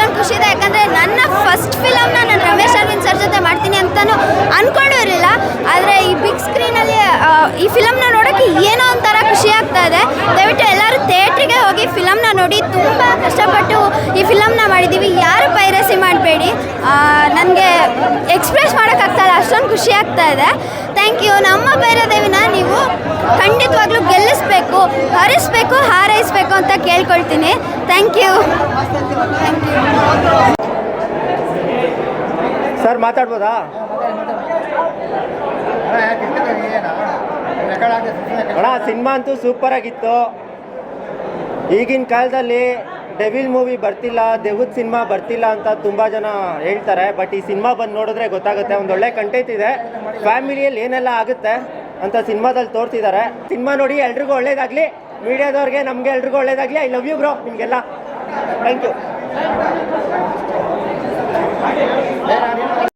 ಅಷ್ಟೊಂದು ಖುಷಿ ಇದೆ. ಯಾಕಂದರೆ ನನ್ನ ಫಸ್ಟ್ ಫಿಲಮ್ನ ನಾನು ರಮೇಶ್ ಅರವಿಂದ್ ಸರ್ ಜೊತೆ ಮಾಡ್ತೀನಿ ಅಂತಲೂ ಅಂದ್ಕೊಂಡೂ ಇರಲಿಲ್ಲ. ಆದರೆ ಈ ಬಿಗ್ ಸ್ಕ್ರೀನಲ್ಲಿ ಈ ಫಿಲಮ್ನ ನೋಡೋಕ್ಕೆ ಏನೋ ಒಂಥರ ಖುಷಿ ಆಗ್ತಾ ಇದೆ. ದಯವಿಟ್ಟು ಎಲ್ಲರೂ ಥಿಯೇಟ್ರಿಗೆ ಹೋಗಿ ಫಿಲಮ್ನ ನೋಡಿ. ತುಂಬ ಕಷ್ಟಪಟ್ಟು ಈ ಫಿಲಮ್ನ ಮಾಡಿದ್ದೀವಿ. ಯಾರು ಪೈರಸಿ ಮಾಡಬೇಡಿ. ನನಗೆ ಎಕ್ಸ್ಪ್ರೆಸ್ ಮಾಡೋಕ್ಕಾಗ್ತಾಯಿಲ್ಲ, ಅಷ್ಟೊಂದು ಖುಷಿ ಆಗ್ತಾ ಇದೆ. Thank you. ನಮ್ಮ ಭೈರದೇವಿನ ನೀವು ಖಂಡಿತವಾಗ್ಲೂ ಗೆಲ್ಲಿಸ್ಬೇಕು, ಹರಿಸ್ಬೇಕು, ಹಾರೈಸಬೇಕು ಅಂತ ಕೇಳ್ಕೊಳ್ತೀನಿ. Thank you. ಸರ್ ಮಾತಾಡ್ಬೋದಾ? ಅಣ್ಣ ಸಿನಿಮಾ ಅಂತೂ ಸೂಪರ್ ಆಗಿತ್ತು. ಈಗಿನ ಕಾಲದಲ್ಲಿ ಡೆವಿಲ್ ಮೂವಿ ಬರ್ತಿಲ್ಲ, ದೆವ್ವದ ಸಿನಿಮಾ ಬರ್ತಿಲ್ಲ ಅಂತ ತುಂಬ ಜನ ಹೇಳ್ತಾರೆ. ಬಟ್ ಈ ಸಿನಿಮಾ ಬಂದು ನೋಡಿದ್ರೆ ಗೊತ್ತಾಗುತ್ತೆ. ಒಂದು ಒಳ್ಳೆ ಕಂಟೆಂಟ್ ಇದೆ, ಫ್ಯಾಮಿಲಿಯಲ್ಲಿ ಏನೆಲ್ಲ ಆಗುತ್ತೆ ಅಂತ ಸಿನಿಮಾದಲ್ಲಿ ತೋರಿಸಿದ್ದಾರೆ. ಸಿನಿಮಾ ನೋಡಿ ಎಲ್ರಿಗೂ ಒಳ್ಳೇದಾಗಲಿ, ಮೀಡಿಯಾದವ್ರಿಗೆ ನಮಗೆ ಎಲ್ರಿಗೂ ಒಳ್ಳೇದಾಗಲಿ. ಐ ಲವ್ ಯು ಬ್ರೋ, ನಿಮಗೆಲ್ಲ ಥ್ಯಾಂಕ್ ಯು.